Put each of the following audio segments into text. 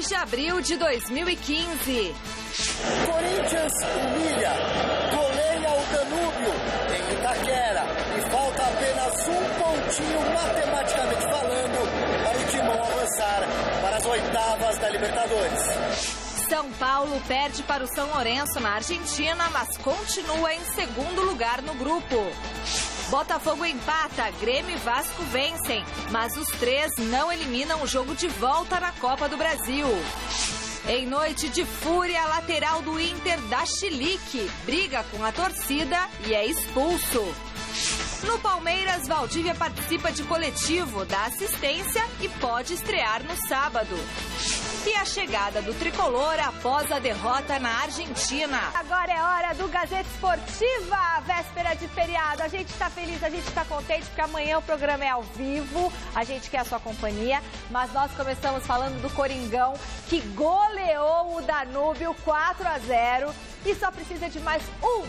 de abril de 2015. Corinthians humilha, goleia o Danúbio em Itaquera e falta apenas um pontinho matematicamente falando para o Timão avançar para as oitavas da Libertadores. São Paulo perde para o São Lourenço na Argentina, mas continua em segundo lugar no grupo. Botafogo empata, Grêmio e Vasco vencem, mas os três não eliminam o jogo de volta na Copa do Brasil. Em noite de fúria, a lateral do Inter dá chilique, briga com a torcida e é expulso. No Palmeiras, Valdívia participa de coletivo, dá assistência e pode estrear no sábado. E a chegada do tricolor após a derrota na Argentina. Agora é hora do Gazeta Esportiva, véspera de feriado. A gente está feliz, a gente está contente, porque amanhã o programa é ao vivo. A gente quer a sua companhia, mas nós começamos falando do Coringão, que goleou o Danúbio 4-0 e só precisa de mais um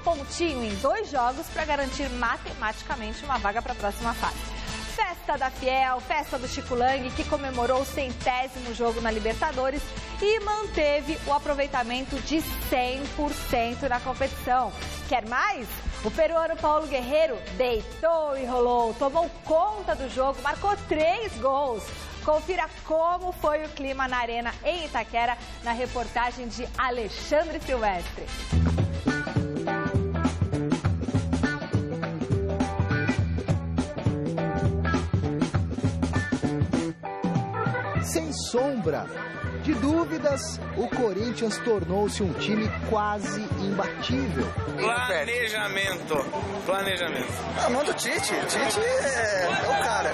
pontinho em 2 jogos para garantir matematicamente uma vaga para a próxima fase. Festa da Fiel, festa do Chico Lang, que comemorou o 100º jogo na Libertadores e manteve o aproveitamento de 100% na competição. Quer mais? O peruano Paulo Guerreiro deitou e rolou, tomou conta do jogo, marcou 3 gols. Confira como foi o clima na Arena em Itaquera, na reportagem de Alexandre Silvestre. Sem sombra de dúvidas, o Corinthians tornou-se um time quase imbatível. Planejamento. A mão do Tite é o cara.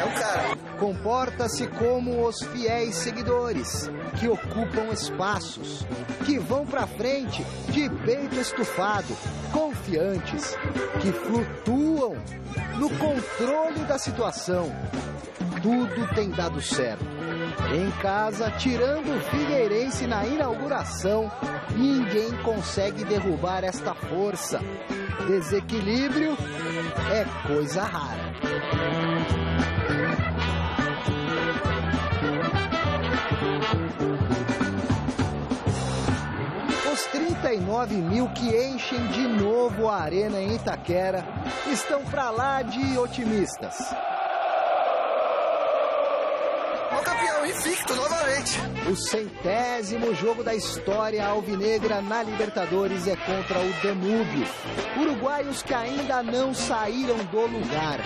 Comporta-se como os fiéis seguidores, que ocupam espaços, que vão pra frente de peito estufado, confiantes, que flutuam no controle da situação. Tudo tem dado certo. Em casa, tirando o Figueirense na inauguração, ninguém consegue derrubar esta força. Desequilíbrio é coisa rara. Os 39 mil que enchem de novo a arena em Itaquera estão pra lá de otimistas. Invicto novamente. O 100º jogo da história alvinegra na Libertadores é contra o Danúbio. Uruguaios que ainda não saíram do lugar.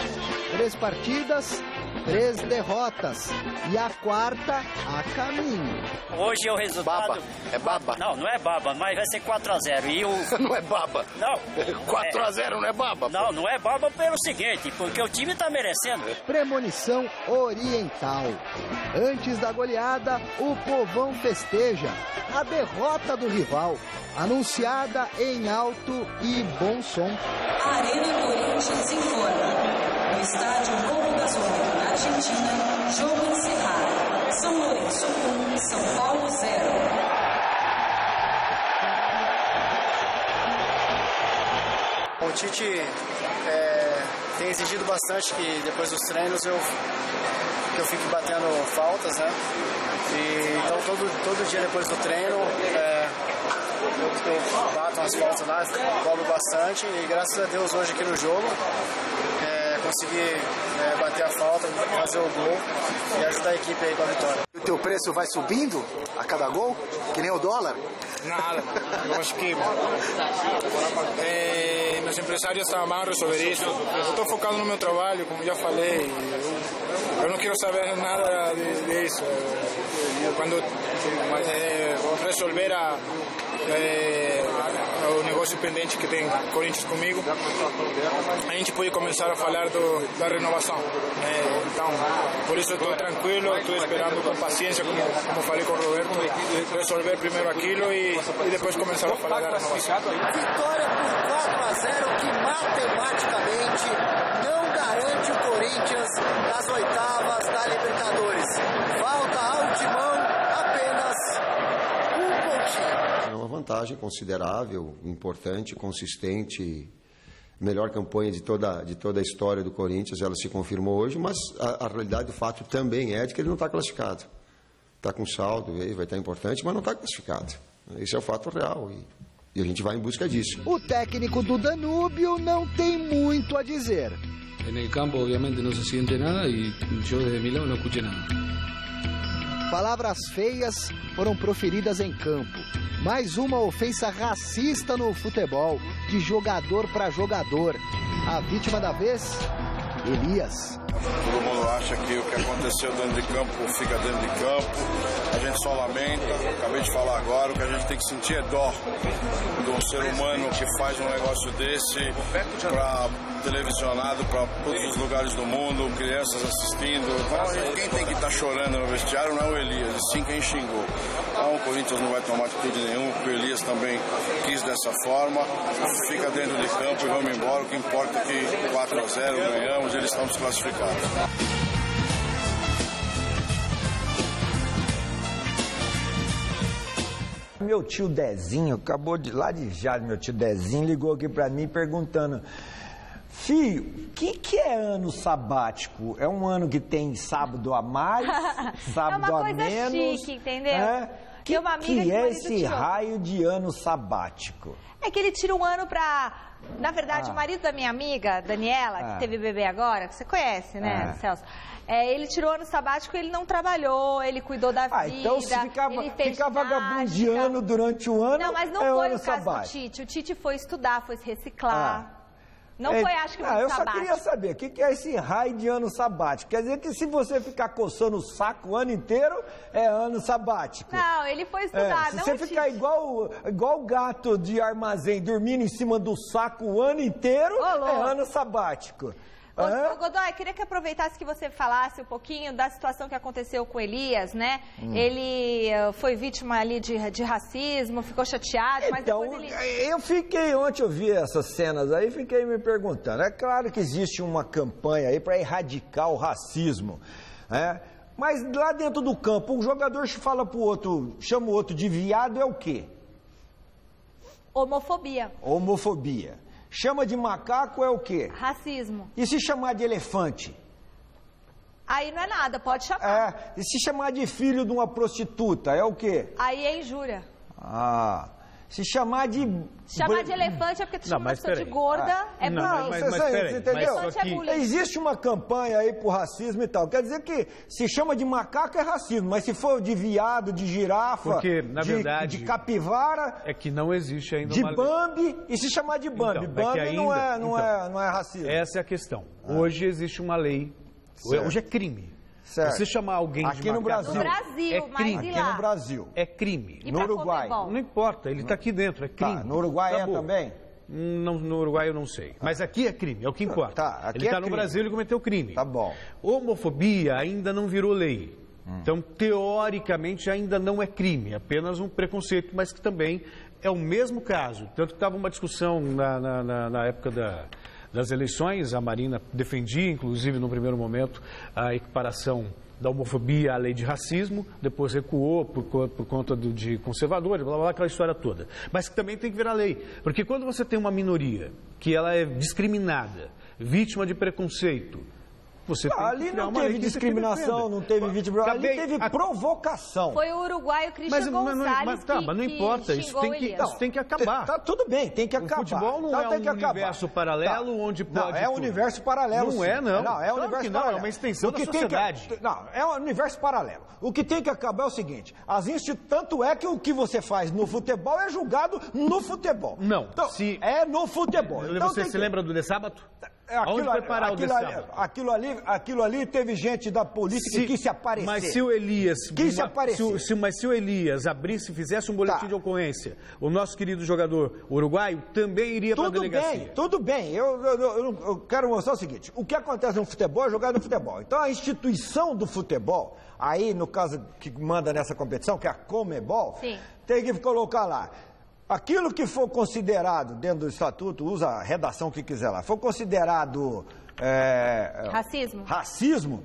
3 partidas, 3 derrotas. E a 4ª a caminho. Hoje é o resultado... É baba? Não é baba, mas vai ser 4-0. E o... Não é baba? Não. 4-0 não é baba? Não é baba pelo seguinte, porque o time tá merecendo. Premonição oriental. Antes da goleada, o povão festeja a derrota do rival, anunciada em alto e bom som. Arena Corinthians informa. No estádio Morro das Oito, na Argentina, jogo encerrado. São Lourenço 1, São Paulo 0. O Tite tem exigido bastante que depois dos treinos eu fique batendo faltas, né? Então todo dia depois do treino eu bato umas faltas lá, cobro bastante e graças a Deus hoje aqui no jogo consegui bater a falta, fazer o gol e ajudar a equipe aí com a vitória. O teu preço vai subindo a cada gol, que nem o dólar? Nada, eu acho que meus empresários vão resolver isso. Eu estou focado no meu trabalho, como já falei. Eu não quero saber nada disso. Quando resolver o negócio pendente que tem Corinthians comigo, a gente pode começar a falar da renovação. Então, por isso eu estou tranquilo, estou esperando com paciência, como falei com o Roberto, resolver primeiro aquilo e depois começar a falar da renovação. Vitória por 4-0 que matematicamente não garante o Corinthians nas oitavas da Libertadores. Falta ao Timão apenas um pontinho. É uma vantagem considerável, importante, consistente, melhor campanha de toda a história do Corinthians, ela se confirmou hoje, mas a realidade do fato também é de que ele não está classificado. está com saldo, vai estar importante, mas não está classificado. Esse é o fato real e a gente vai em busca disso. O técnico do Danúbio não tem muito a dizer. No campo, obviamente, não se sente nada e eu, desde mi lado, não escutei nada. Palavras feias foram proferidas em campo. Mais uma ofensa racista no futebol, de jogador para jogador. A vítima da vez, Elias. Todo mundo acha que o que aconteceu dentro de campo fica dentro de campo. A gente só lamenta. Acabei de falar agora, o que a gente tem que sentir é dó do ser humano que faz um negócio desse para televisionado para todos os lugares do mundo, crianças assistindo. Então, quem tem que estar chorando no vestiário não é o Elias, sim quem xingou. Então o Corinthians não vai tomar atitude nenhuma, porque o Elias também quis dessa forma. Fica dentro de campo e vamos embora. O que importa é que 4-0 ganhamos, eles estão desclassificados. Meu tio Dezinho, acabou de lá de Jales, meu tio Dezinho ligou aqui pra mim perguntando: filho, o que é ano sabático? É um ano que tem sábado a mais, sábado a menos? É uma coisa chique, entendeu? Que é esse raio de ano sabático? É que ele tira um ano pra... Na verdade, o marido da minha amiga, Daniela, que teve bebê agora, que você conhece, né, Celso? Ele tirou ano sabático, ele não trabalhou, ele cuidou da vida. Então se ficar vagabundeando durante o ano, não, mas não foi o caso do Tite. O Tite foi estudar, foi se reciclar. Não foi, acho que, eu sabático. Só queria saber, o que é esse raio de ano sabático? Quer dizer que se você ficar coçando o saco o ano inteiro, é ano sabático. Não, ele foi estudar, se você ficar igual o gato de armazém, dormindo em cima do saco o ano inteiro, é ano sabático. Ô, Godoy, queria que aproveitasse que você falasse um pouquinho da situação que aconteceu com o Elias, né? Ele foi vítima ali de racismo, ficou chateado, mas então, depois ele... eu fiquei, ontem eu vi essas cenas aí, fiquei me perguntando. É claro que existe uma campanha aí para erradicar o racismo, né? Mas lá dentro do campo, um jogador fala pro outro, chama o outro de viado, é o quê? Homofobia. Homofobia. Chama de macaco é o quê? Racismo. E se chamar de elefante? Aí não é nada, pode chamar. E se chamar de filho de uma prostituta, é o quê? Aí é injúria. Se chamar de... Chamar de elefante é porque tu chama uma pessoa de gorda, é bullying. Você entendeu? Existe uma campanha aí pro racismo e tal. Quer dizer que se chama de macaco é racismo, mas se for de viado, de girafa, porque, na verdade, de capivara... É que não existe ainda de Bambi, e se chamar de Bambi. Então, Bambi ainda, não é racismo. Essa é a questão. Hoje existe uma lei. Certo. Hoje é crime. Certo. Você chamar alguém aqui de macaco... No Brasil. No Brasil, é crime. Aqui no Brasil. É crime. E no Uruguai. Não importa, ele está aqui dentro, é crime. No Uruguai também? Não, no Uruguai eu não sei. Mas aqui é crime, é o que importa. Aqui ele está no Brasil e cometeu crime. Tá bom. Homofobia ainda não virou lei. Então, teoricamente, ainda não é crime, é apenas um preconceito, mas que também é o mesmo caso. Tanto que estava uma discussão na época das eleições, a Marina defendia, inclusive, no primeiro momento, a equiparação da homofobia à lei de racismo, depois recuou por conta de conservadores, blá, blá, blá, aquela história toda. Mas que também tem que virar lei, porque quando você tem uma minoria que ela é discriminada, vítima de preconceito, você tem ali que criar não uma teve lei discriminação, não teve vítima, ali teve provocação. Foi o uruguaio Christian Gonçalves mas não importa, isso tem que acabar. Tudo bem, tem que acabar. O futebol não é um universo paralelo onde pode... Não, é um universo paralelo. Não é, não. Não, é um universo paralelo. É uma extensão da sociedade. Não, é um universo paralelo. O que tem que acabar é o seguinte, tanto é que o que você faz no futebol é julgado no futebol. Não. Então, é no futebol. Então, você se lembra do de sábado? Aquilo ali teve gente da polícia que quis se aparecer. Mas se o Elias... Quis se aparecer. Mas se o Elias abrisse e fizesse um boletim de ocorrência, o nosso querido jogador uruguaio também iria para a delegacia. Tudo bem. Eu quero mostrar o seguinte. O que acontece no futebol é jogado no futebol. Então a instituição do futebol, aí no caso que manda nessa competição, que é a Conmebol, tem que colocar lá. Aquilo que for considerado dentro do estatuto, usa a redação que quiser lá, for considerado racismo,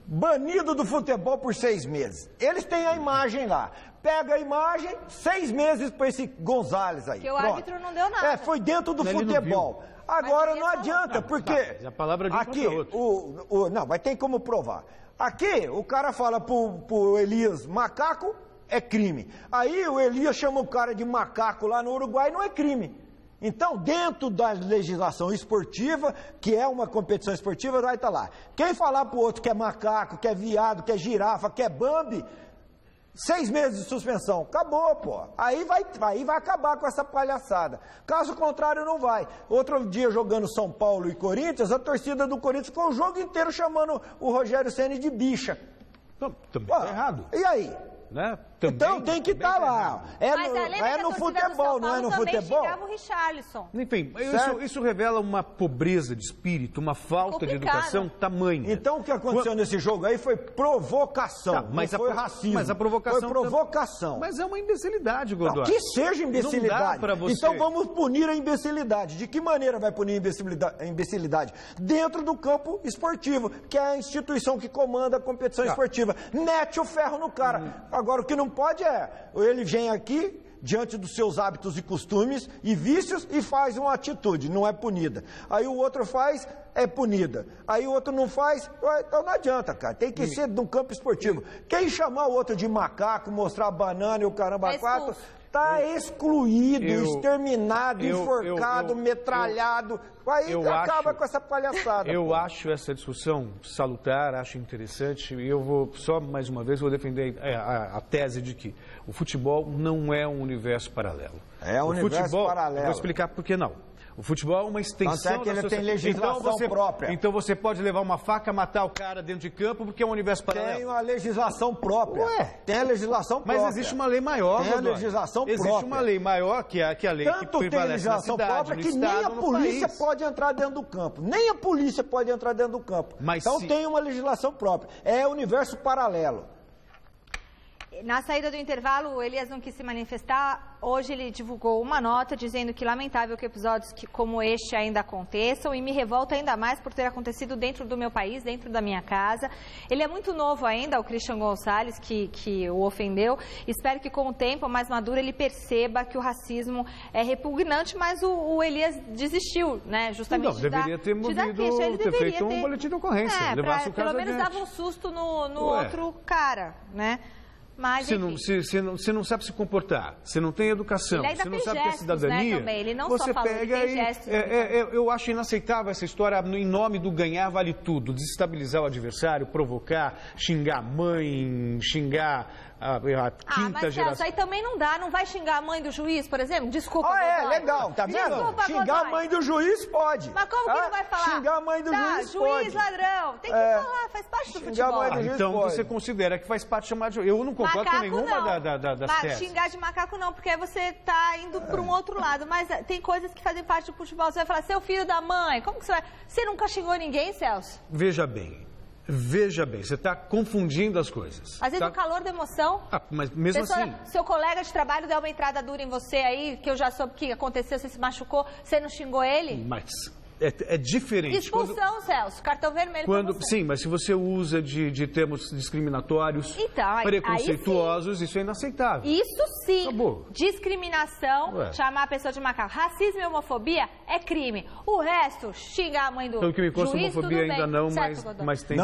banido do futebol por 6 meses. Eles têm a imagem lá. Pega a imagem, 6 meses para esse Gonzalez aí. Porque o árbitro não deu nada. Foi dentro do futebol. Agora não adianta, porque a palavra de aqui, não, mas tem como provar. Aqui, o cara fala pro Elias, macaco é crime. Aí o Elias chama o cara de macaco lá no Uruguai, não é crime. Então, dentro da legislação esportiva, que é uma competição esportiva, vai estar lá. Quem falar pro outro que é macaco, que é viado, que é girafa, que é Bambi, 6 meses de suspensão. Acabou, pô. Aí vai acabar com essa palhaçada. Caso contrário, não vai. Outro dia, jogando São Paulo e Corinthians, a torcida do Corinthians ficou o jogo inteiro chamando o Rogério Ceni de bicha. Não, também tá errado. E aí? Né? Então tem que estar lá. É no futebol, não é no futebol? Xingava o Richarlison. Enfim, isso revela uma pobreza de espírito, uma falta de educação tamanha. Então o que aconteceu nesse jogo aí foi provocação, tá, mas não foi racismo. Mas a provocação... Foi provocação. Mas é uma imbecilidade, Godoy. Que seja imbecilidade. Você... Então vamos punir a imbecilidade. De que maneira vai punir a imbecilidade? Dentro do campo esportivo, que é a instituição que comanda a competição esportiva. Mete o ferro no cara. Agora, o que não pode ele vem aqui, diante dos seus hábitos e costumes e vícios, e faz uma atitude, não é punida. Aí o outro faz, é punida. Aí o outro não faz, então não adianta, cara. Tem que ser no campo esportivo. Quem chamar o outro de macaco, mostrar a banana e o caramba quatro... Está excluído, exterminado, enforcado, metralhado. Aí acaba com essa palhaçada. Eu acho essa discussão salutar, acho interessante. E eu vou, só mais uma vez, vou defender a tese de que o futebol não é um universo paralelo. É um universo paralelo. Vou explicar por que não. O futebol é uma extensão da sociedade. Tem legislação própria. Então você pode levar uma faca, matar o cara dentro de campo, porque é um universo paralelo. Tem uma legislação própria. Tem a legislação própria. Mas existe uma lei maior, Tem a legislação própria. Existe uma lei maior, que é a lei Tanto que prevalece na cidade, própria, que no estado, nem a polícia pode entrar dentro do campo. Nem a polícia pode entrar dentro do campo. Então tem uma legislação própria. É universo paralelo. Na saída do intervalo, o Elias não quis se manifestar. Hoje ele divulgou uma nota dizendo que lamentável que episódios como este ainda aconteçam e me revolta ainda mais por ter acontecido dentro do meu país, dentro da minha casa. Ele é muito novo ainda, o Christian Gonçalves, que o ofendeu. Espero que com o tempo mais maduro ele perceba que o racismo é repugnante, mas o Elias desistiu, né? Justamente não, deveria ter feito um boletim de ocorrência. Pelo menos dava um susto no outro cara, né? Mas, se não sabe se comportar, se não tem educação, se não sabe ter cidadania, né, ele não você só falou, pega ele tem gestos, eu acho inaceitável essa história em nome do ganhar vale tudo, desestabilizar o adversário, provocar, xingar a mãe, xingar a quinta geração. Celso, aí também não dá, não vai xingar a mãe do juiz, por exemplo? Desculpa, legal, tá vendo? Desculpa, xingar a mãe do juiz pode. Mas como que não vai falar? Xingar a mãe do juiz pode. Juiz, ladrão, tem que falar, faz parte do futebol. Então você considera que faz parte de chamar de... Eu não concordo com nenhuma das teses. Xingar de macaco não, porque aí você tá indo para um outro lado, mas tem coisas que fazem parte do futebol. Você vai falar, seu filho da mãe, como que você vai... Você nunca xingou ninguém, Celso? Veja bem, você está confundindo as coisas. Às vezes o calor da emoção... mas mesmo assim... Seu colega de trabalho deu uma entrada dura em você aí, que eu já soube que aconteceu, você se machucou, você não xingou ele? Mas é diferente. Expulsão, Celso, cartão vermelho. Sim, mas se você usa de termos discriminatórios, preconceituosos, isso é inaceitável. Isso sim. Acabou. Discriminação, chamar a pessoa de macaco. Racismo e homofobia é crime. O resto, xingar a mãe do Pelo que me consta, juiz, homofobia ainda não, certo, mas tem...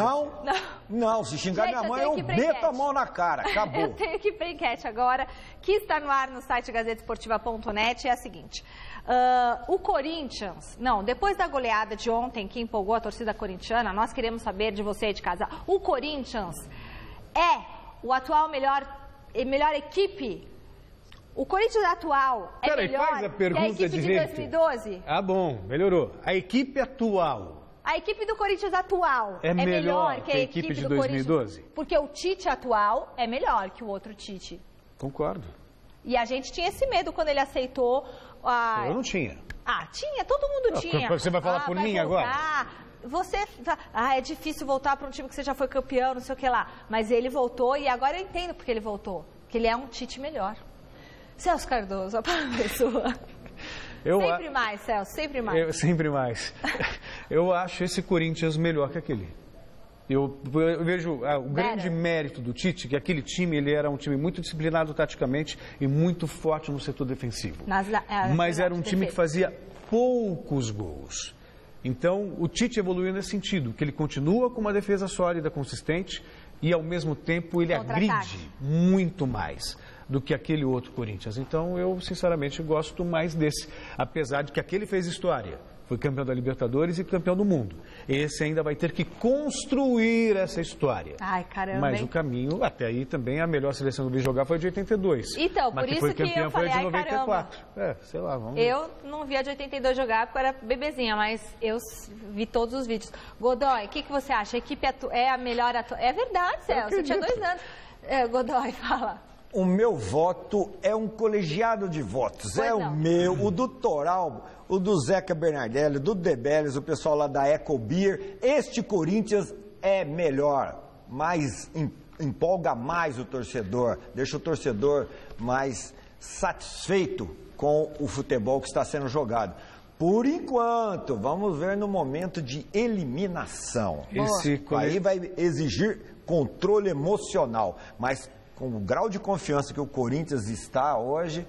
Não, se xingar minha mãe, eu meto a mão na cara. Acabou. Eu tenho que ir para a enquete agora, que está no ar no site gazetesportiva.net, é a seguinte. O Corinthians, depois da goleada de ontem que empolgou a torcida corintiana, nós queremos saber de você aí de casa. O Corinthians é o atual melhor equipe? O Corinthians atual é melhor que a equipe de 2012? Ah, bom, melhorou. A equipe atual... A equipe do Corinthians atual é melhor que a equipe de 2012? Porque o Tite atual é melhor que o outro Tite. Concordo. E a gente tinha esse medo quando ele aceitou... Eu não tinha. Tinha, todo mundo tinha. Você vai falar por mim agora? É difícil voltar para um time que você já foi campeão, não sei o que lá. Mas ele voltou e agora eu entendo porque ele voltou. Porque ele é um Tite melhor. Celso Cardoso, a palavra é sua. Sempre mais, Celso, sempre mais. Sempre mais. Eu acho esse Corinthians melhor que aquele. Eu vejo o grande mérito do Tite, que aquele time ele era um time muito disciplinado taticamente e muito forte no setor defensivo. Mas era um time que fazia poucos gols. Então, o Tite evoluiu nesse sentido, que ele continua com uma defesa sólida, consistente, e ao mesmo tempo ele agride muito mais do que aquele outro Corinthians. Então, eu sinceramente gosto mais desse, apesar de que aquele fez história. Foi campeão da Libertadores e campeão do mundo. Esse ainda vai ter que construir essa história. Ai, caramba. Mas o caminho, até aí também, a melhor seleção que eu vi jogar foi de 82. Então, por isso que eu falei, foi de 94. Sei lá, vamos ver. Eu não via de 82 jogar porque eu era bebezinha, mas eu vi todos os vídeos. Godoy, o que você acha? A equipe é a melhor... É verdade, Celso, você tinha 2 anos. Godoy, fala. O meu voto é um colegiado de votos. Pois é não. O meu, o do Toral, o do Zeca Bernardelli, do Debeles, o pessoal lá da Ecobeer. Este Corinthians é melhor, mais empolga mais o torcedor, deixa o torcedor mais satisfeito com o futebol que está sendo jogado. Por enquanto, vamos ver no momento de eliminação. Aí vai exigir controle emocional, mas com o grau de confiança que o Corinthians está hoje,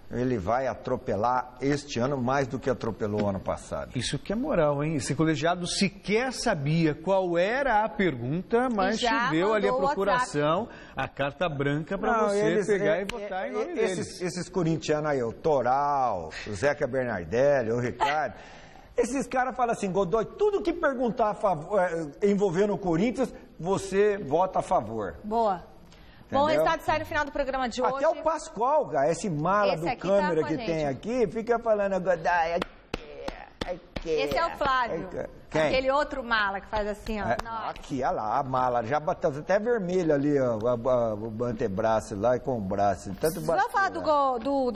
ele vai atropelar este ano mais do que atropelou o ano passado. Isso que é moral, hein? Esse colegiado sequer sabia qual era a pergunta, mas te deu ali a procuração, a carta branca para você pegar e votar em nome deles. Esses corintianos aí, o Toral, o Zeca Bernardelli, o Ricardo, esses caras falam assim, Godoy, tudo que perguntar a favor, envolvendo o Corinthians, você vota a favor. Boa. Bom resultado sai no final do programa de hoje. Até o Pascoal, cara, esse mala do câmera que tem aqui, fica falando... Esse é o Flávio. Quem? Aquele outro mala que faz assim, ó. Aqui, olha lá, a mala. Já bateu até vermelho ali, ó, o antebraço lá e com o braço. Vamos falar do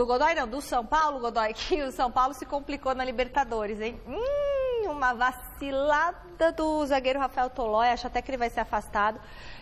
Godoy, não, do São Paulo, Godoy, que o São Paulo se complicou na Libertadores, hein? Uma vacilada do zagueiro Rafael Tolói, acho até que ele vai ser afastado.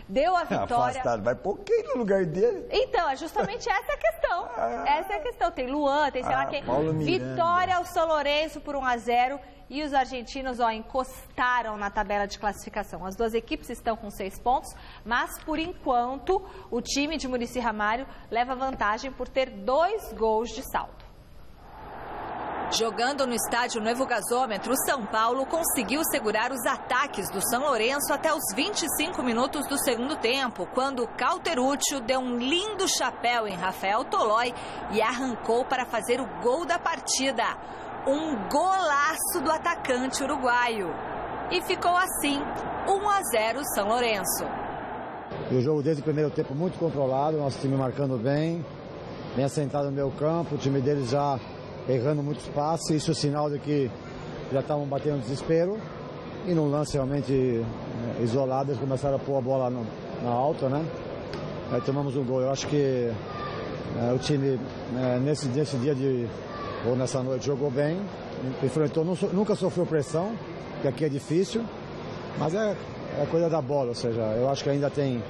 Deu a vitória. Afastado, vai pôr quem no lugar dele? Então, é justamente essa a questão. Essa é a questão. Tem Luan, tem sei lá quem. Vitória ao São Lourenço por 1-0. E os argentinos, encostaram na tabela de classificação. As duas equipes estão com 6 pontos, mas, por enquanto, o time de Muricy Ramalho leva vantagem por ter 2 gols de saldo. Jogando no estádio Novo Gasômetro, o São Paulo conseguiu segurar os ataques do São Lourenço até os 25 minutos do segundo tempo, quando Cauteruccio deu um lindo chapéu em Rafael Tolói e arrancou para fazer o gol da partida. Um golaço do atacante uruguaio. E ficou assim, 1-0 São Lourenço. E o jogo desde o primeiro tempo muito controlado, nosso time marcando bem assentado no meio campo, o time deles já errando muitos passes, isso é sinal de que já estavam batendo desespero. E num lance realmente isolado, eles começaram a pôr a bola na alta, né? Aí tomamos um gol. Eu acho que o time nesse dia ou nessa noite jogou bem, enfrentou, nunca sofreu pressão, que aqui é difícil, mas é coisa da bola, ou seja, eu acho que ainda tem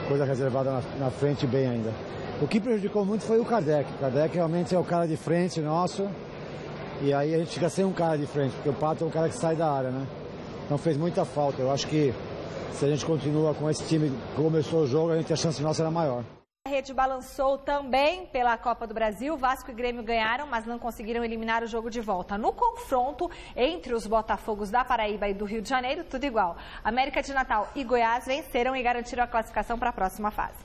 coisa reservada na frente bem ainda. O que prejudicou muito foi o Kardec. O Kardec realmente é o cara de frente nosso, e aí a gente fica sem um cara de frente, porque o Pato é um cara que sai da área, né? Então fez muita falta. Eu acho que se a gente continua com esse time que começou o jogo, a chance nossa era maior. A rede balançou também pela Copa do Brasil. Vasco e Grêmio ganharam, mas não conseguiram eliminar o jogo de volta. No confronto entre os Botafogos da Paraíba e do Rio de Janeiro, tudo igual. América de Natal e Goiás venceram e garantiram a classificação para a próxima fase.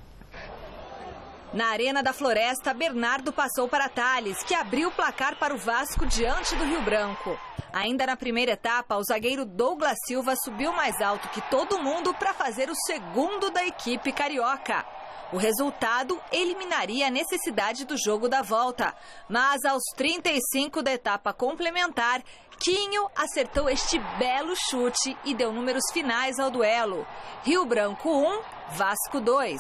Na Arena da Floresta, Bernardo passou para Tales, que abriu o placar para o Vasco diante do Rio Branco. Ainda na primeira etapa, o zagueiro Douglas Silva subiu mais alto que todo mundo para fazer o segundo da equipe carioca. O resultado eliminaria a necessidade do jogo da volta. Mas aos 35 da etapa complementar, Quinho acertou este belo chute e deu números finais ao duelo. Rio Branco 1, Vasco 2.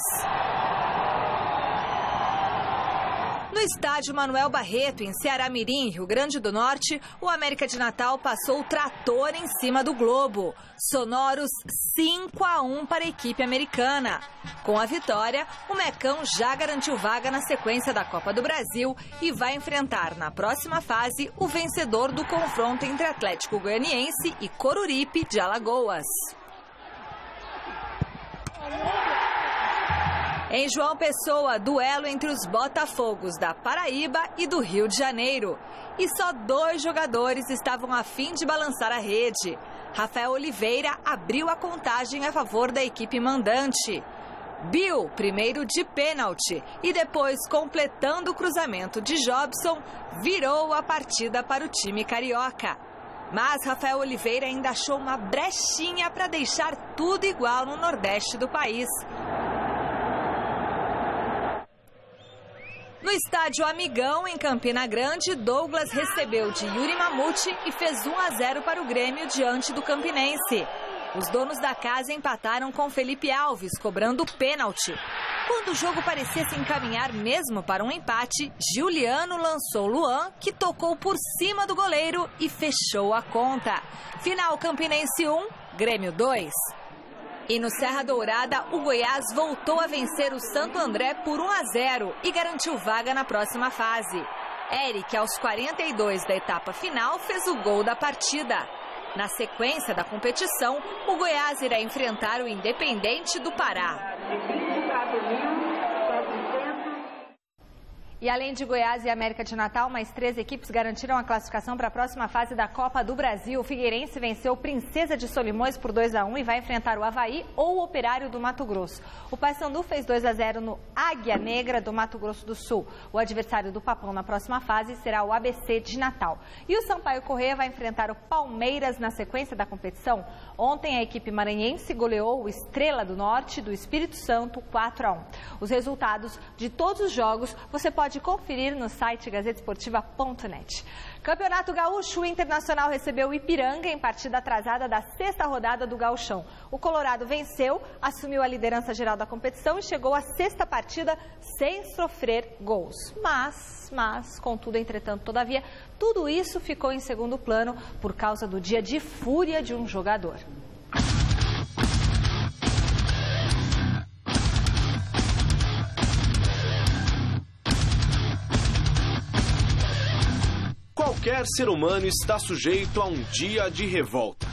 No estádio Manuel Barreto, em Ceará-Mirim, Rio Grande do Norte, o América de Natal passou o trator em cima do Globo. Sonoros 5-1 para a equipe americana. Com a vitória, o Mecão já garantiu vaga na sequência da Copa do Brasil e vai enfrentar na próxima fase o vencedor do confronto entre Atlético Goianiense e Coruripe de Alagoas. Em João Pessoa, duelo entre os Botafogos da Paraíba e do Rio de Janeiro. E só 2 jogadores estavam a fim de balançar a rede. Rafael Oliveira abriu a contagem a favor da equipe mandante. Bill, primeiro de pênalti, e depois, completando o cruzamento de Jobson, virou a partida para o time carioca. Mas Rafael Oliveira ainda achou uma brechinha para deixar tudo igual no nordeste do país. No estádio Amigão, em Campina Grande, Douglas recebeu de Yuri Mamute e fez 1-0 para o Grêmio diante do Campinense. Os donos da casa empataram com Felipe Alves, cobrando pênalti. Quando o jogo parecia se encaminhar mesmo para um empate, Giuliano lançou Luan, que tocou por cima do goleiro e fechou a conta. Final Campinense 1, Grêmio 2. E no Serra Dourada, o Goiás voltou a vencer o Santo André por 1-0 e garantiu vaga na próxima fase. Eric, aos 42 da etapa final, fez o gol da partida. Na sequência da competição, o Goiás irá enfrentar o Independente do Pará. E além de Goiás e América de Natal, mais 3 equipes garantiram a classificação para a próxima fase da Copa do Brasil. O Figueirense venceu o Princesa de Solimões por 2-1 e vai enfrentar o Avaí ou o Operário do Mato Grosso. O Paysandu fez 2-0 no Águia Negra do Mato Grosso do Sul. O adversário do Papão na próxima fase será o ABC de Natal. E o Sampaio Corrêa vai enfrentar o Palmeiras na sequência da competição. Ontem a equipe maranhense goleou o Estrela do Norte do Espírito Santo 4-1. Os resultados de todos os jogos você pode conferir no site gazetesportiva.net. Campeonato Gaúcho, o Internacional recebeu o Ipiranga em partida atrasada da 6ª rodada do Gauchão. O Colorado venceu, assumiu a liderança geral da competição e chegou à 6ª partida sem sofrer gols. Mas, contudo, entretanto, todavia, tudo isso ficou em segundo plano por causa do dia de fúria de um jogador. Qualquer ser humano está sujeito a um dia de revolta.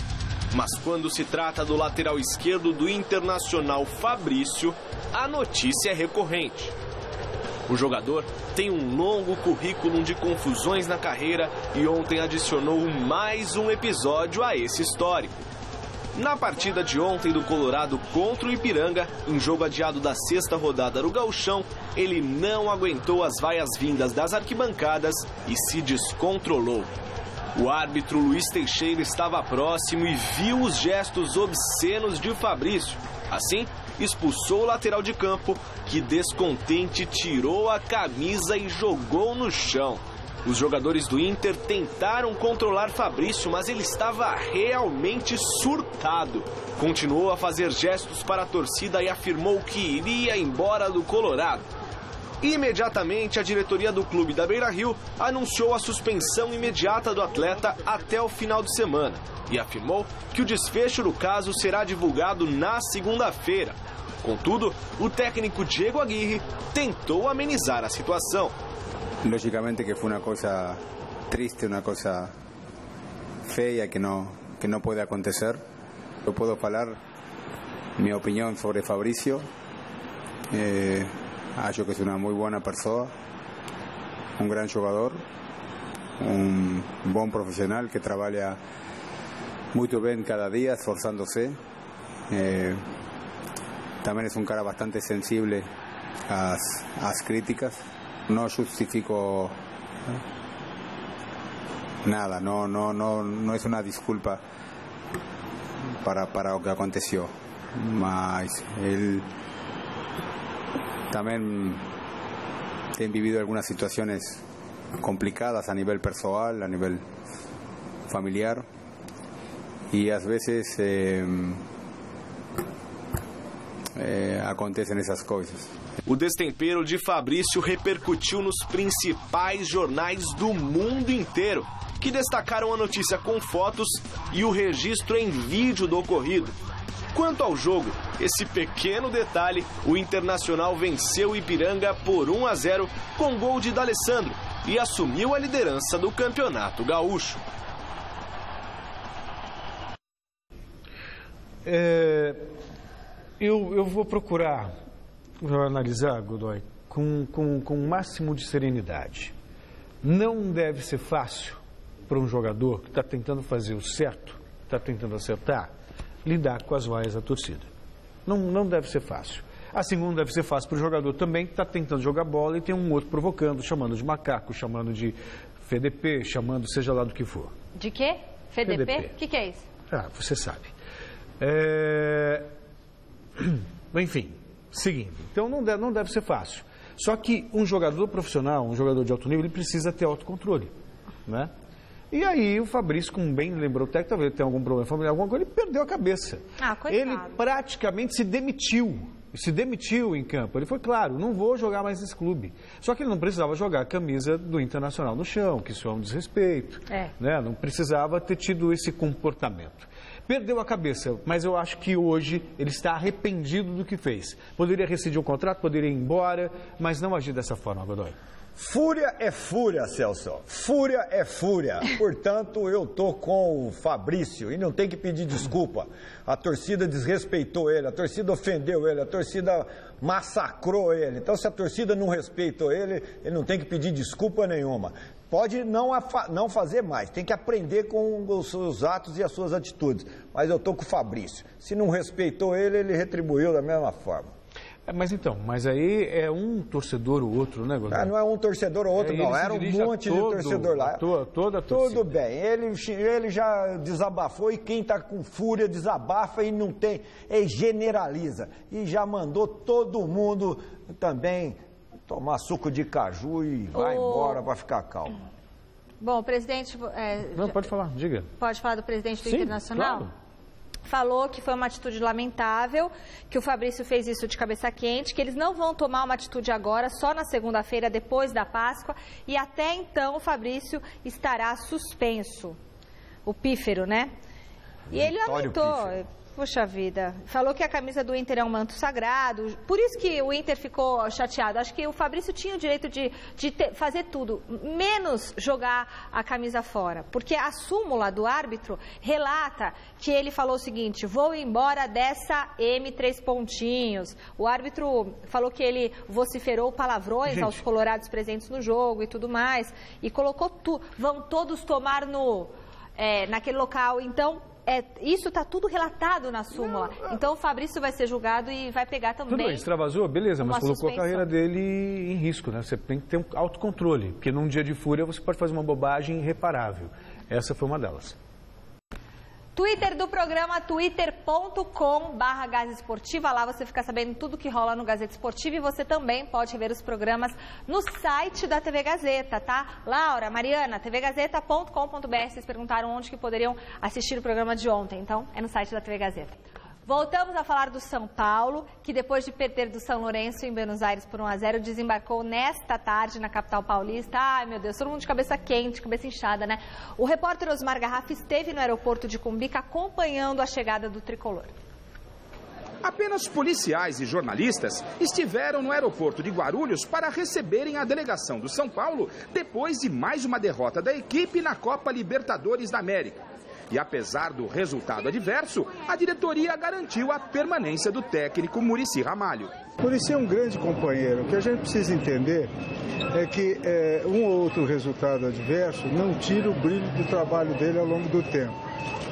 Mas quando se trata do lateral esquerdo do Internacional Fabrício, a notícia é recorrente. O jogador tem um longo currículo de confusões na carreira e ontem adicionou mais um episódio a esse histórico. Na partida de ontem do Colorado contra o Ipiranga, em jogo adiado da 6ª rodada do Gauchão, ele não aguentou as vaias-vindas das arquibancadas e se descontrolou. O árbitro Luiz Teixeira estava próximo e viu os gestos obscenos de Fabrício. Assim, expulsou o lateral de campo, que descontente tirou a camisa e jogou no chão. Os jogadores do Inter tentaram controlar Fabrício, mas ele estava realmente surtado. Continuou a fazer gestos para a torcida e afirmou que iria embora do Colorado. Imediatamente, a diretoria do clube da Beira-Rio anunciou a suspensão imediata do atleta até o final de semana e afirmou que o desfecho do caso será divulgado na segunda-feira. Contudo, o técnico Diego Aguirre tentou amenizar a situação. Lógicamente que fue una cosa triste, una cosa fea que no puede acontecer. Yo puedo hablar mi opinión sobre Fabrício. Acho que es una muy buena persona, un gran jugador, un buen profesional que trabaja muy bien cada día, esforzándose. También es un cara bastante sensible a las críticas. No justifico nada, no es una disculpa para lo que aconteció. Mas él también ha vivido algunas situaciones complicadas a nivel personal, a nivel familiar, y a veces acontecem essas coisas. O destempero de Fabrício repercutiu nos principais jornais do mundo inteiro, que destacaram a notícia com fotos e o registro em vídeo do ocorrido. Quanto ao jogo, esse pequeno detalhe, o Internacional venceu o Ipiranga por 1-0 com gol de D'Alessandro e assumiu a liderança do Campeonato Gaúcho. Eu vou procurar vou analisar, Godoy, com o máximo de serenidade. Não deve ser fácil para um jogador que está tentando fazer o certo, está tentando acertar, lidar com as vaias da torcida. Não deve ser fácil. Assim como não deve ser fácil para o jogador também que está tentando jogar bola e tem um outro provocando, chamando de macaco, chamando de FDP, chamando seja lá do que for. De quê? FDP? O que é isso? Ah, você sabe. Enfim, seguindo. Então não deve ser fácil. Só que um jogador profissional, um jogador de alto nível, ele precisa ter autocontrole, né? E aí o Fabrício, como bem lembrou o técnico, talvez tenha algum problema familiar, alguma coisa, ele perdeu a cabeça. Ele praticamente se demitiu em campo. Ele foi claro, não vou jogar mais nesse clube. Só que ele não precisava jogar a camisa do Internacional no chão, que isso é um desrespeito. Né? Não precisava ter tido esse comportamento. Perdeu a cabeça, mas eu acho que hoje ele está arrependido do que fez. Poderia rescindir o contrato, poderia ir embora, mas não agir dessa forma, Godoy. Fúria é fúria, Celso. Fúria é fúria. Portanto, eu tô com o Fabrício e não tem que pedir desculpa. A torcida desrespeitou ele, a torcida ofendeu ele, a torcida massacrou ele. Então, se a torcida não respeitou ele, ele não tem que pedir desculpa nenhuma. Pode não fazer mais, tem que aprender com os seus atos e as suas atitudes. Mas eu tô com o Fabrício. Se não respeitou ele, ele retribuiu da mesma forma. Mas aí é um torcedor ou outro, né, Godoy? Não é um torcedor ou outro, não. Era um monte de torcedor lá. Toda a torcida. Tudo bem, ele já desabafou e quem está com fúria desabafa e não tem, generaliza. E já mandou todo mundo também tomar suco de caju e vai embora para ficar calmo. Bom, o presidente... Não, pode falar, diga. Pode falar do presidente do Sim, Internacional? Claro. Falou que foi uma atitude lamentável, que o Fabrício fez isso de cabeça quente, que eles não vão tomar uma atitude agora, só na segunda-feira, depois da Páscoa, e até então o Fabrício estará suspenso. O pífero, né? E ele lamentou, puxa vida, falou que a camisa do Inter é um manto sagrado, por isso que o Inter ficou chateado. Acho que o Fabrício tinha o direito de fazer tudo, menos jogar a camisa fora, porque a súmula do árbitro relata que ele falou o seguinte: vou embora dessa M3 pontinhos. O árbitro falou que ele vociferou palavrões aos colorados presentes no jogo e tudo mais, e colocou vão todos tomar naquele local, então... isso está tudo relatado na súmula. Então o Fabrício vai ser julgado e vai pegar também. Tudo bem, extravasou, beleza, mas colocou suspensão. A carreira dele em risco, né? Você tem que ter um autocontrole, porque num dia de fúria você pode fazer uma bobagem irreparável. Essa foi uma delas. Twitter do programa, twitter.com/Gazeta Lá você fica sabendo tudo que rola no Gazeta Esportiva e você também pode ver os programas no site da TV Gazeta, tá? Laura, Mariana, tvgazeta.com.br. Vocês perguntaram onde que poderiam assistir o programa de ontem, então é no site da TV Gazeta. Voltamos a falar do São Paulo, que depois de perder do São Lourenço em Buenos Aires por 1-0, desembarcou nesta tarde na capital paulista. Ai, meu Deus, todo mundo de cabeça quente, cabeça inchada, né? O repórter Osmar Garrafa esteve no aeroporto de Cumbica acompanhando a chegada do tricolor. Apenas policiais e jornalistas estiveram no aeroporto de Guarulhos para receberem a delegação do São Paulo depois de mais uma derrota da equipe na Copa Libertadores da América. E apesar do resultado adverso, a diretoria garantiu a permanência do técnico Muricy Ramalho. Muricy é um grande companheiro. O que a gente precisa entender é que um ou outro resultado adverso não tira o brilho do trabalho dele ao longo do tempo.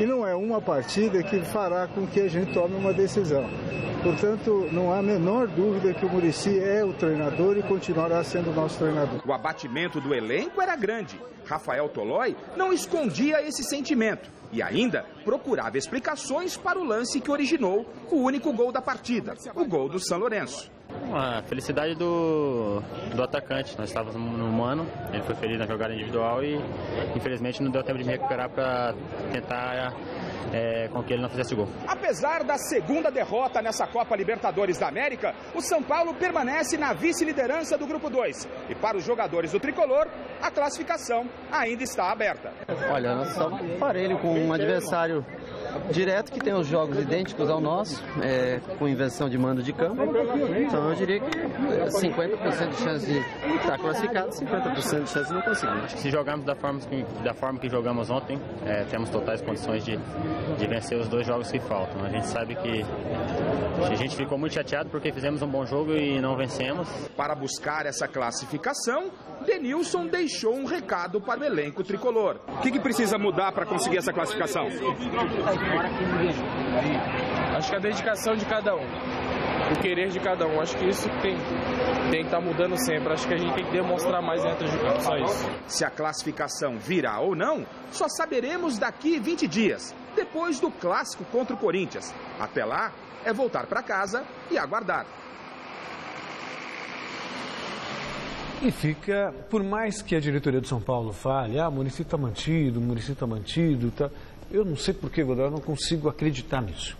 E não é uma partida que fará com que a gente tome uma decisão. Portanto, não há a menor dúvida que o Muricy é o treinador e continuará sendo o nosso treinador. O abatimento do elenco era grande. Rafael Tolói não escondia esse sentimento e ainda procurava explicações para o lance que originou o único gol da partida, o gol do São Lourenço. A felicidade do atacante. Nós estávamos no mano, ele foi feliz na jogada individual e infelizmente não deu tempo de me recuperar para tentar com que ele não fizesse gol. Apesar da segunda derrota nessa Copa Libertadores da América, o São Paulo permanece na vice-liderança do Grupo 2. E para os jogadores do Tricolor, a classificação ainda está aberta. Olha, nós estamos parelho com um adversário direto, que tem os jogos idênticos ao nosso, com inversão de mando de campo. Então eu diria que 50% de chance de estar classificado, 50% de chance de não conseguir. Se jogarmos da forma que jogamos ontem, temos totais condições de vencer os 2 jogos que faltam. A gente sabe que a gente ficou muito chateado porque fizemos um bom jogo e não vencemos. Para buscar essa classificação, Denilson deixou um recado para o elenco tricolor. O que precisa mudar para conseguir essa classificação? Acho que a dedicação de cada um, o querer de cada um, acho que isso tem que estar mudando sempre. Acho que a gente tem que demonstrar mais dentro de campo, só isso. Se a classificação virá ou não, só saberemos daqui 20 dias, depois do clássico contra o Corinthians. Até lá, é voltar para casa e aguardar. E fica, por mais que a diretoria do São Paulo fale, o Muricy está mantido, tá... eu não sei porquê, Godoy, eu não consigo acreditar nisso.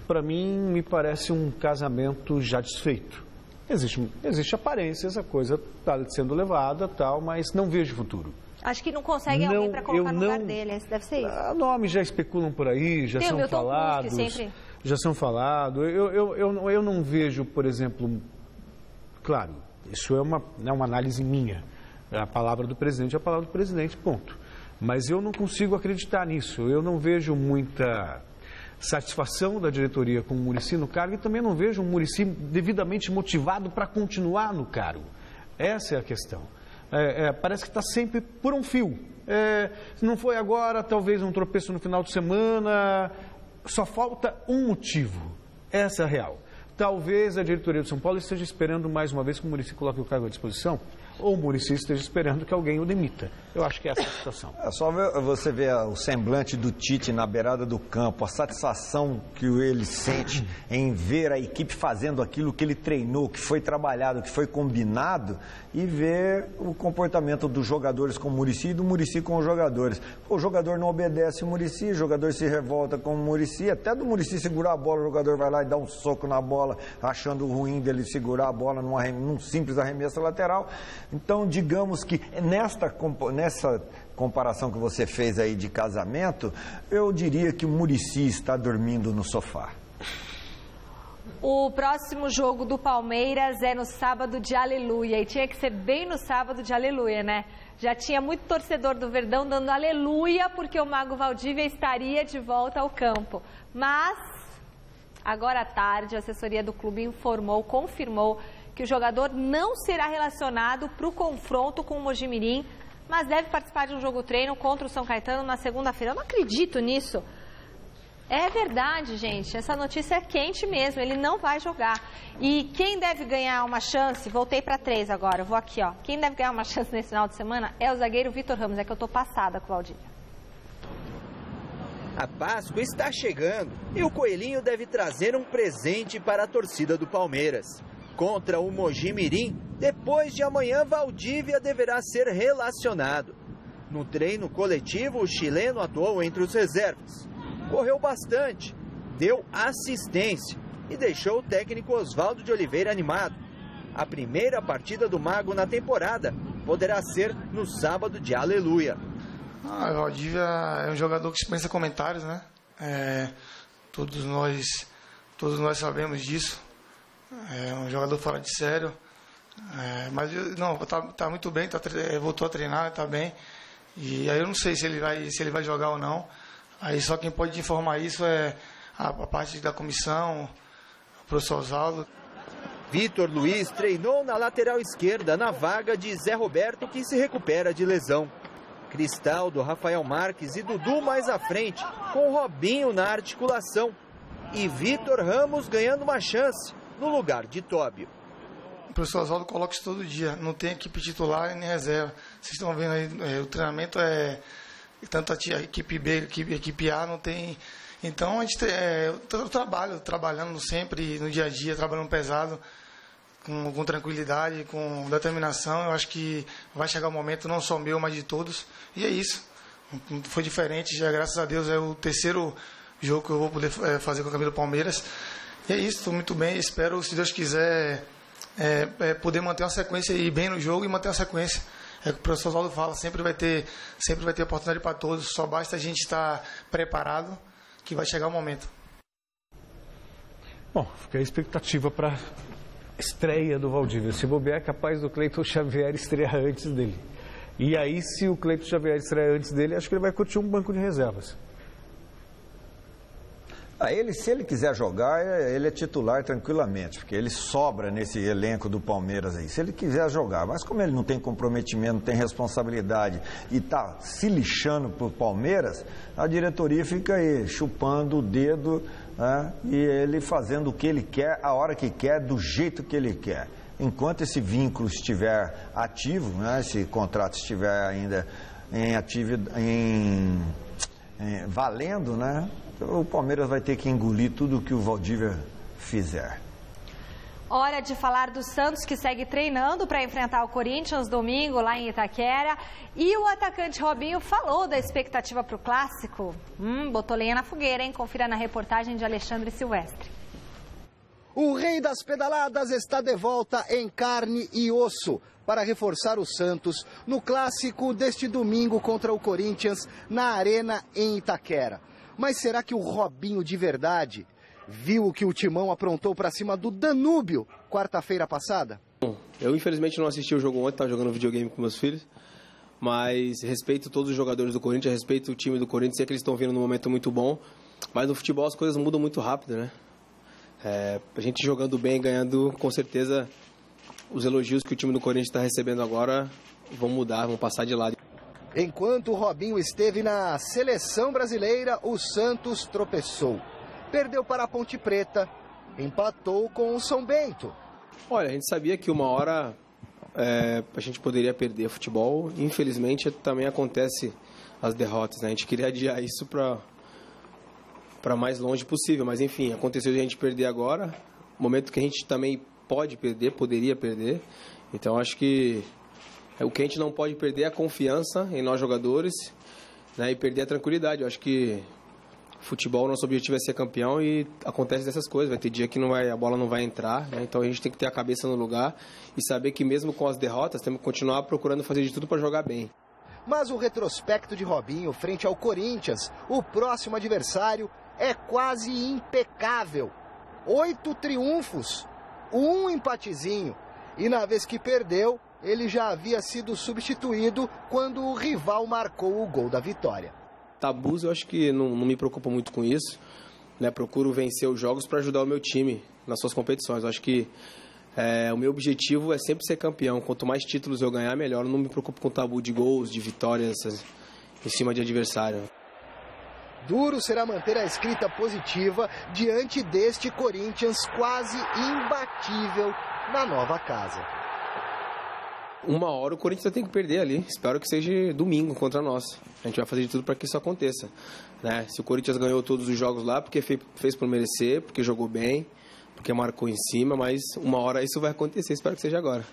Para mim, me parece um casamento já desfeito. Existe aparência, essa coisa está sendo levada, tal, mas não vejo futuro. Acho que não consegue alguém para colocar no lugar dele, deve ser isso. Nomes já especulam por aí, já são falados. Já são falados. Eu não vejo, por exemplo, claro, isso é uma análise minha. A palavra do presidente é a palavra do presidente, ponto. Mas eu não consigo acreditar nisso. Eu não vejo muita satisfação da diretoria com o Muricy no cargo e também não vejo um Muricy devidamente motivado para continuar no cargo. Essa é a questão. Parece que está sempre por um fio. Se não foi agora, talvez um tropeço no final de semana. Só falta um motivo. Essa é a real. Talvez a diretoria do São Paulo esteja esperando mais uma vez que o Muricy coloque o cargo à disposição, ou o Muricy esteja esperando que alguém o demita. Eu acho que é essa a situação. É só você ver o semblante do Tite na beirada do campo, a satisfação que ele sente em ver a equipe fazendo aquilo que ele treinou, que foi trabalhado, que foi combinado, e ver o comportamento dos jogadores com o Muricy e do Muricy com os jogadores. O jogador não obedece o Muricy, o jogador se revolta com o Muricy, até do Muricy segurar a bola, o jogador vai lá e dá um soco na bola, achando ruim dele segurar a bola num simples arremesso lateral. Então, digamos que nessa comparação que você fez aí de casamento, eu diria que o Muricy está dormindo no sofá. O próximo jogo do Palmeiras é no sábado de Aleluia. E tinha que ser bem no sábado de Aleluia, né? Já tinha muito torcedor do Verdão dando aleluia porque o Mago Valdívia estaria de volta ao campo. Mas, agora à tarde, a assessoria do clube confirmou que o jogador não será relacionado para o confronto com o Mojimirim, mas deve participar de um jogo-treino contra o São Caetano na segunda-feira. Eu não acredito nisso. É verdade, gente. Essa notícia é quente mesmo. Ele não vai jogar. E quem deve ganhar uma chance... Voltei para 3 agora. Eu vou aqui, ó. Quem deve ganhar uma chance nesse final de semana é o zagueiro Vitor Ramos. É que eu tô passada com o Valdívia. A Páscoa está chegando e o Coelhinho deve trazer um presente para a torcida do Palmeiras. Contra o Mojimirim, depois de amanhã, Valdívia deverá ser relacionado. No treino coletivo, o chileno atuou entre os reservas. Correu bastante, deu assistência e deixou o técnico Oswaldo de Oliveira animado. A primeira partida do Mago na temporada poderá ser no sábado de Aleluia. O Valdívia é um jogador que dispensa comentários, né? Todos nós sabemos disso. É um jogador fora de sério. Mas tá muito bem, voltou a treinar, tá bem. E aí eu não sei se ele vai jogar ou não. Aí só quem pode informar isso é a parte da comissão, o professor Oswaldo. Vitor Luiz treinou na lateral esquerda, na vaga de Zé Roberto, que se recupera de lesão. Cristaldo, Rafael Marques e Dudu mais à frente, com Robinho na articulação. E Vitor Ramos ganhando uma chance no lugar de Tóbio. O professor Oswaldo coloca isso todo dia, não tem equipe titular nem reserva. Vocês estão vendo aí, o treinamento tanto a equipe B, a equipe A não tem. Então a gente trabalhando sempre no dia a dia, trabalhando pesado, com tranquilidade, com determinação. Eu acho que vai chegar o momento, não só meu, mas de todos. E é isso. Não foi diferente, já graças a Deus é o terceiro jogo que eu vou poder fazer com a camisa do Palmeiras. E é isso, estou muito bem. Espero, se Deus quiser, poder manter uma sequência e ir bem no jogo e manter uma sequência. É o que o professor Oswaldo fala, sempre vai ter oportunidade para todos, só basta a gente estar preparado que vai chegar o momento. Bom, fica a expectativa para a estreia do Valdívia. Se bobear, é capaz do Cleiton Xavier estrear antes dele. E aí, se o Cleiton Xavier estrear antes dele, acho que ele vai curtir um banco de reservas. Se ele quiser jogar, ele é titular tranquilamente, porque ele sobra nesse elenco do Palmeiras aí. Se ele quiser jogar, mas como ele não tem comprometimento, não tem responsabilidade e está se lixando pro Palmeiras, a diretoria fica aí chupando o dedo, né, e ele fazendo o que ele quer, a hora que quer, do jeito que ele quer. Enquanto esse vínculo estiver ativo, né, esse contrato estiver ainda valendo, né? O Palmeiras vai ter que engolir tudo o que o Valdívia fizer. Hora de falar do Santos, que segue treinando para enfrentar o Corinthians domingo lá em Itaquera. E o atacante Robinho falou da expectativa para o clássico. Botou lenha na fogueira, hein? Confira na reportagem de Alexandre Silvestre. O rei das pedaladas está de volta em carne e osso para reforçar o Santos no clássico deste domingo contra o Corinthians na Arena em Itaquera. Mas será que o Robinho de verdade viu o que o Timão aprontou para cima do Danúbio quarta-feira passada? Eu infelizmente não assisti o jogo ontem, estava jogando videogame com meus filhos, mas respeito todos os jogadores do Corinthians, respeito o time do Corinthians, sei que eles estão vindo num momento muito bom, mas no futebol as coisas mudam muito rápido, né? A gente jogando bem, ganhando, com certeza os elogios que o time do Corinthians está recebendo agora vão mudar, vão passar de lado. Enquanto o Robinho esteve na seleção brasileira, o Santos tropeçou. Perdeu para a Ponte Preta, empatou com o São Bento. Olha, a gente sabia que uma hora a gente poderia perder futebol. Infelizmente, também acontece as derrotas, né? A gente queria adiar isso para mais longe possível. Mas, enfim, aconteceu de a gente perder agora. Momento que a gente também pode perder, poderia perder. Então, acho que o que a gente não pode perder é a confiança em nós jogadores, né, e perder a tranquilidade. Eu acho que futebol, nosso objetivo é ser campeão e acontece dessas coisas. Vai ter dia que a bola não vai entrar, né, então a gente tem que ter a cabeça no lugar e saber que mesmo com as derrotas, temos que continuar procurando fazer de tudo para jogar bem. Mas o retrospecto de Robinho frente ao Corinthians, o próximo adversário, é quase impecável. 8 triunfos, 1 empatezinho. E na vez que perdeu, ele já havia sido substituído quando o rival marcou o gol da vitória. Tabus, eu acho que não me preocupo muito com isso, né? Procuro vencer os jogos para ajudar o meu time nas suas competições. Eu acho que o meu objetivo é sempre ser campeão. Quanto mais títulos eu ganhar, melhor. Eu não me preocupo com tabu de gols, de vitórias em cima de adversário. Duro será manter a escrita positiva diante deste Corinthians quase imbatível na nova casa. Uma hora o Corinthians tem que perder ali. Espero que seja domingo contra nós. A gente vai fazer de tudo para que isso aconteça, né? Se o Corinthians ganhou todos os jogos lá, porque fez por merecer, porque jogou bem, porque marcou em cima, mas uma hora isso vai acontecer. Espero que seja agora.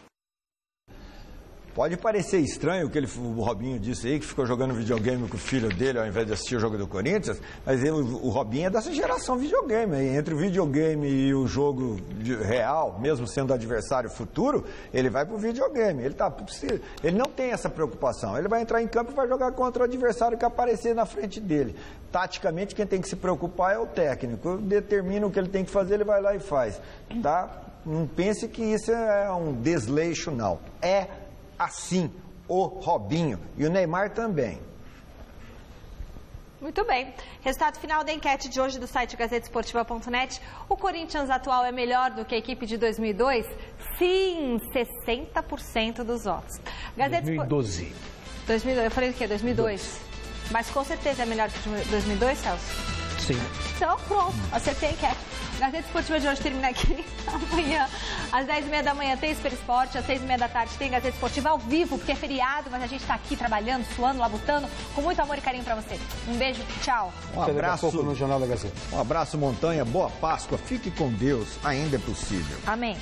Pode parecer estranho o que o Robinho disse aí, que ficou jogando videogame com o filho dele ao invés de assistir o jogo do Corinthians, mas o Robinho é dessa geração videogame. Aí, entre o videogame e o jogo real, mesmo sendo adversário futuro, ele vai pro videogame. Ele não tem essa preocupação. Ele vai entrar em campo e vai jogar contra o adversário que aparecer na frente dele. Taticamente, quem tem que se preocupar é o técnico. Determina o que ele tem que fazer, ele vai lá e faz. Tá? Não pense que isso é um desleixo, não. É assim, o Robinho e o Neymar também. Muito bem. Resultado final da enquete de hoje do site gazetesportiva.net. O Corinthians atual é melhor do que a equipe de 2002? Sim, 60% dos votos. 2012. 2002. Eu falei o quê? 2002. Mas com certeza é melhor que 2002, Celso? Sim. Então, pronto. Acertei a enquete. Gazeta Esportiva de hoje termina aqui. Amanhã, às 10h30 da manhã, tem Super Esporte. Às 6h30 da tarde tem Gazeta Esportiva ao vivo, porque é feriado, mas a gente está aqui trabalhando, suando, labutando, com muito amor e carinho para você. Um beijo, tchau. Um abraço no Jornal da Gazeta. Um abraço, Montanha. Boa Páscoa. Fique com Deus. Ainda é possível. Amém.